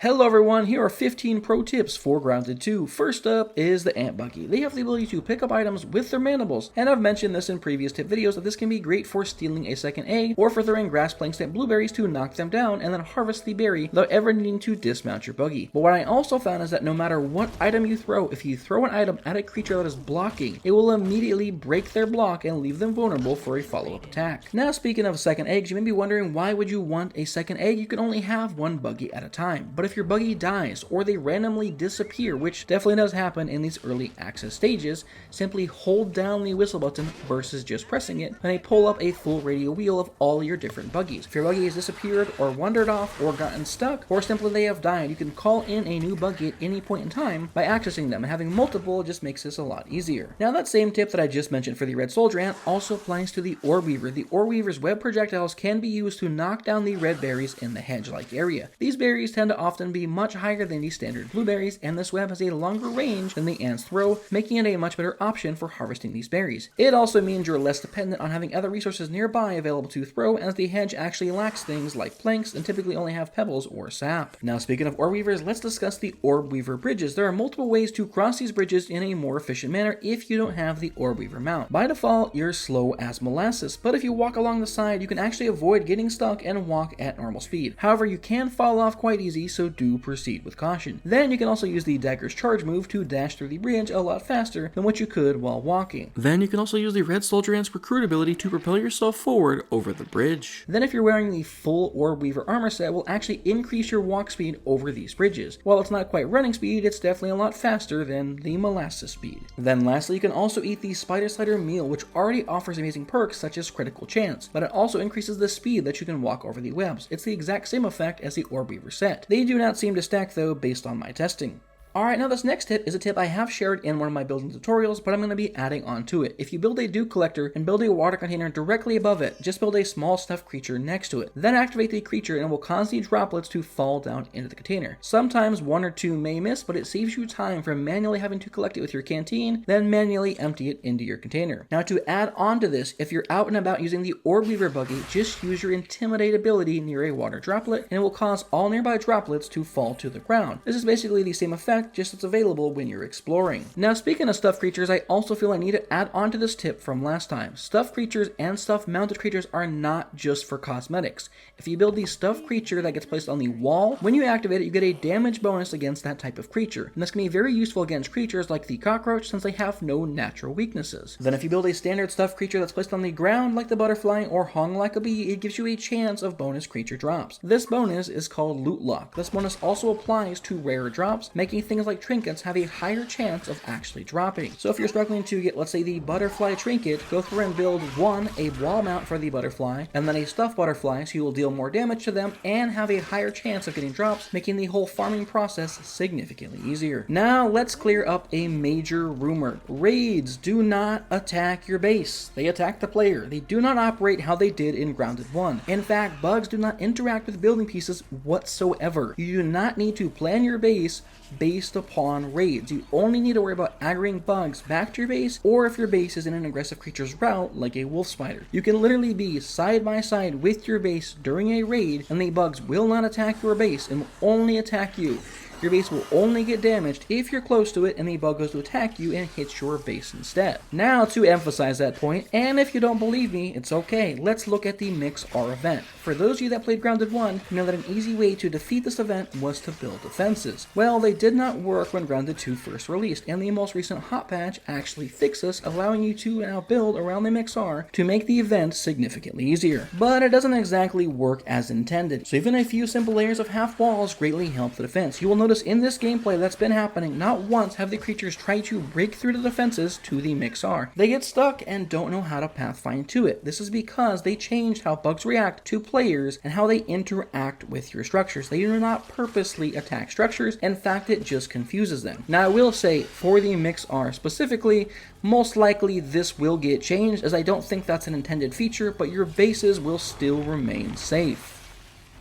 Hello everyone, here are 15 pro tips for Grounded 2. First up is the Ant Buggy. They have the ability to pick up items with their mandibles, and I've mentioned this in previous tip videos that this can be great for stealing a second egg, or for throwing grass planks at blueberries to knock them down and then harvest the berry without ever needing to dismount your buggy. But what I also found is that no matter what item you throw, if you throw an item at a creature that is blocking, it will immediately break their block and leave them vulnerable for a follow-up attack. Now speaking of second eggs, you may be wondering why would you want a second egg? You can only have one buggy at a time, but if your buggy dies, or they randomly disappear, which definitely does happen in these early access stages, simply hold down the whistle button versus just pressing it, and they pull up a full radio wheel of all your different buggies. If your buggy has disappeared or wandered off or gotten stuck, or simply they have died, you can call in a new buggy at any point in time by accessing them, and having multiple just makes this a lot easier. Now that same tip that I just mentioned for the red soldier ant also applies to the Orb Weaver. The Orb Weaver's web projectiles can be used to knock down the red berries in the hedge-like area. These berries tend to often be much higher than the standard blueberries, and this web has a longer range than the ants throw, making it a much better option for harvesting these berries. It also means you're less dependent on having other resources nearby available to throw, as the hedge actually lacks things like planks and typically only have pebbles or sap. Now speaking of Orb Weavers, let's discuss the Orb Weaver bridges. There are multiple ways to cross these bridges in a more efficient manner if you don't have the Orb Weaver mount. By default, you're slow as molasses, but if you walk along the side, you can actually avoid getting stuck and walk at normal speed. However, you can fall off quite easy, so do proceed with caution. Then you can also use the Dagger's Charge move to dash through the bridge a lot faster than what you could while walking. Then you can also use the Red Soldier Ant's Recruit ability to propel yourself forward over the bridge. Then if you're wearing the full Orb Weaver armor set, will actually increase your walk speed over these bridges. While it's not quite running speed, it's definitely a lot faster than the molasses speed. Then lastly, you can also eat the Spider Slider meal, which already offers amazing perks such as critical chance, but it also increases the speed that you can walk over the webs. It's the exact same effect as the Orb Weaver set. They do not seem to stack though, based on my testing. Alright, now this next tip is a tip I have shared in one of my building tutorials, but I'm going to be adding on to it. If you build a Duke Collector and build a water container directly above it, just build a small stuffed creature next to it. Then activate the creature and it will cause the droplets to fall down into the container. Sometimes one or two may miss, but it saves you time from manually having to collect it with your canteen, then manually empty it into your container. Now to add on to this, if you're out and about using the Orb Weaver buggy, just use your Intimidate ability near a water droplet, and it will cause all nearby droplets to fall to the ground. This is basically the same effect, just it's available when you're exploring. Now speaking of stuffed creatures, I also feel I need to add on to this tip from last time. Stuffed creatures and stuffed mounted creatures are not just for cosmetics. If you build the stuffed creature that gets placed on the wall, when you activate it, you get a damage bonus against that type of creature. And this can be very useful against creatures like the cockroach, since they have no natural weaknesses. Then if you build a standard stuffed creature that's placed on the ground like the butterfly or hung like a bee, it gives you a chance of bonus creature drops. This bonus is called Loot Lock. This bonus also applies to rare drops, making things like trinkets have a higher chance of actually dropping. So if you're struggling to get, let's say, the butterfly trinket, go through and build a wall mount for the butterfly, and then a stuffed butterfly, so you will deal more damage to them and have a higher chance of getting drops, making the whole farming process significantly easier. Now let's clear up a major rumor. Raids do not attack your base. They attack the player. They do not operate how they did in Grounded 1. In fact, bugs do not interact with building pieces whatsoever. You do not need to plan your base based upon raids. You only need to worry about aggroing bugs back to your base, or if your base is in an aggressive creature's route like a wolf spider. You can literally be side by side with your base during a raid, and the bugs will not attack your base and will only attack you. Your base will only get damaged if you're close to it and the bug goes to attack you and hits your base instead. Now to emphasize that point, and if you don't believe me, it's okay, let's look at the Mix R event. For those of you that played Grounded 1, you know that an easy way to defeat this event was to build defenses. Well, they did not work when Grounded 2 first released, and the most recent hot patch actually fixed this, allowing you to now build around the Mix R to make the event significantly easier. But it doesn't exactly work as intended, so even a few simple layers of half walls greatly help the defense. You will notice in this gameplay that's been happening, not once have the creatures tried to break through the defenses to the Mix R. They get stuck and don't know how to pathfind to it. This is because they changed how bugs react to players and how they interact with your structures. They do not purposely attack structures. In fact, it just confuses them. Now I will say, for the Mix R specifically, most likely this will get changed, as I don't think that's an intended feature, but your bases will still remain safe.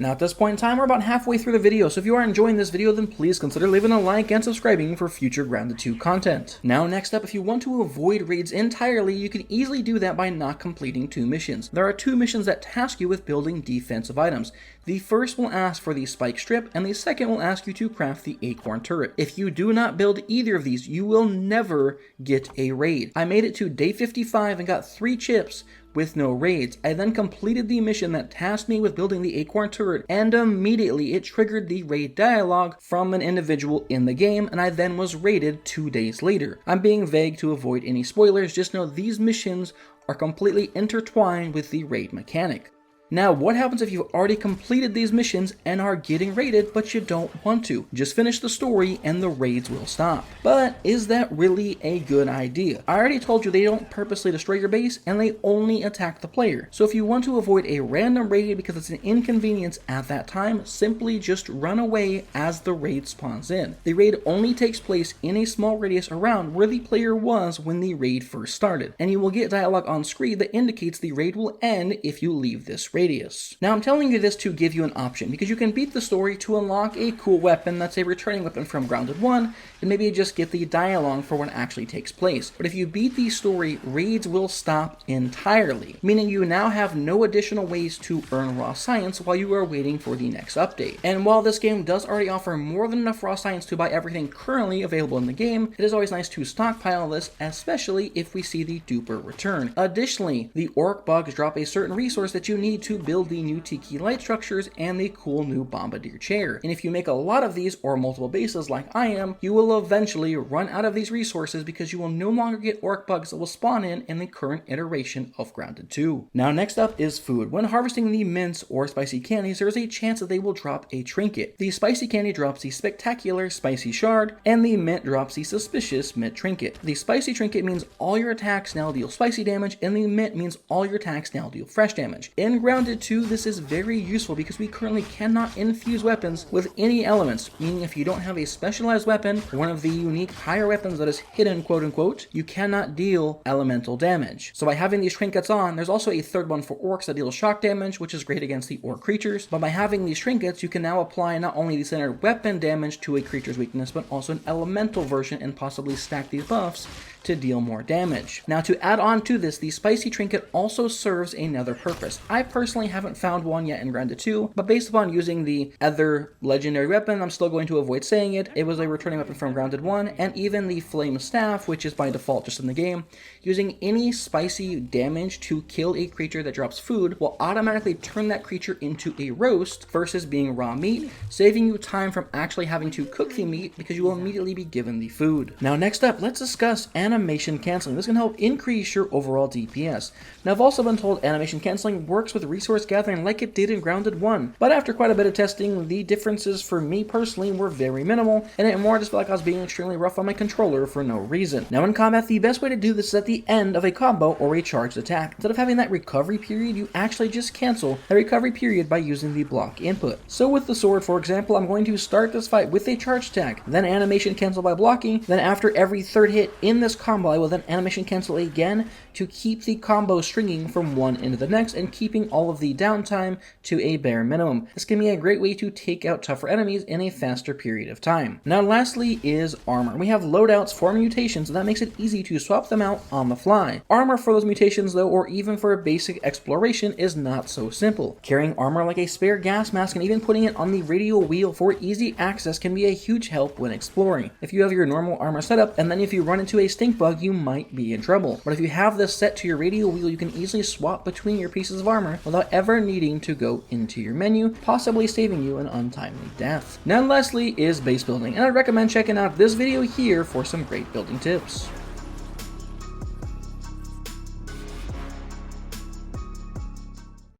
Now at this point in time, we're about halfway through the video, so if you are enjoying this video, then please consider leaving a like and subscribing for future Grounded 2 content. Now next up, if you want to avoid raids entirely, you can easily do that by not completing 2 missions. There are 2 missions that task you with building defensive items. The first will ask for the spike strip, and the second will ask you to craft the acorn turret. If you do not build either of these, you will never get a raid. I made it to day 55 and got 3 chips with no raids. I then completed the mission that tasked me with building the acorn turret, and immediately it triggered the raid dialogue from an individual in the game, and I then was raided 2 days later. I'm being vague to avoid any spoilers, just know these missions are completely intertwined with the raid mechanic. Now, what happens if you've already completed these missions and are getting raided, but you don't want to? Just finish the story and the raids will stop. But is that really a good idea? I already told you they don't purposely destroy your base and they only attack the player. So if you want to avoid a random raid because it's an inconvenience at that time, simply just run away as the raid spawns in. The raid only takes place in a small radius around where the player was when the raid first started, and you will get dialogue on screen that indicates the raid will end if you leave this radius. Now I'm telling you this to give you an option, because you can beat the story to unlock a cool weapon that's a returning weapon from Grounded 1, and maybe just get the dialogue for when it actually takes place. But if you beat the story, raids will stop entirely, meaning you now have no additional ways to earn raw science while you are waiting for the next update. And while this game does already offer more than enough raw science to buy everything currently available in the game, it is always nice to stockpile this, especially if we see the duper return. Additionally, the Orc Bugs drop a certain resource that you need to build the new Tiki light structures and the cool new Bombardier chair. And if you make a lot of these or multiple bases like I am, you will eventually run out of these resources because you will no longer get Orc Bugs that will spawn in the current iteration of Grounded 2. Now next up is food. When harvesting the mints or spicy candies, there is a chance that they will drop a trinket. The spicy candy drops the spectacular spicy shard, and the mint drops the suspicious mint trinket. The spicy trinket means all your attacks now deal spicy damage, and the mint means all your attacks now deal fresh damage. In Grounded 2, this is very useful because we currently cannot infuse weapons with any elements, meaning if you don't have a specialized weapon, one of the unique higher weapons that is hidden, quote unquote, you cannot deal elemental damage. So by having these trinkets on, there's also a third one for orcs that deals shock damage, which is great against the orc creatures, but by having these trinkets, you can now apply not only the standard weapon damage to a creature's weakness, but also an elemental version and possibly stack these buffs to deal more damage. Now to add on to this, the spicy trinket also serves another purpose. I personally haven't found one yet in Grounded 2, but based upon using the other legendary weapon, I'm still going to avoid saying it. It was a returning weapon from Grounded 1, and even the flame staff, which is by default just in the game, using any spicy damage to kill a creature that drops food will automatically turn that creature into a roast versus being raw meat, saving you time from actually having to cook the meat because you will immediately be given the food. Now next up, let's discuss animation canceling. This can help increase your overall DPS. Now I've also been told animation canceling works with resource gathering like it did in Grounded 1, but after quite a bit of testing, the differences for me personally were very minimal, and it more just felt like I was being extremely rough on my controller for no reason. Now in combat, the best way to do this is at the end of a combo or a charged attack. Instead of having that recovery period, you actually just cancel the recovery period by using the block input. So with the sword, for example, I'm going to start this fight with a charged attack, then animation cancel by blocking, then after every third hit in this combo, I will then animation cancel again to keep the combo stringing from one into the next and keeping all of the downtime to a bare minimum. This can be a great way to take out tougher enemies in a faster period of time. Now lastly is armor. We have loadouts for mutations, and that makes it easy to swap them out on the fly. Armor for those mutations though, or even for a basic exploration, is not so simple. Carrying armor like a spare gas mask and even putting it on the radial wheel for easy access can be a huge help when exploring. If you have your normal armor setup, and then if you run into a stink bug, you might be in trouble. But if you have this set to your radial wheel, you can easily swap between your pieces of armor without ever needing to go into your menu, possibly saving you an untimely death. Now lastly is base building, and I'd recommend checking out this video here for some great building tips.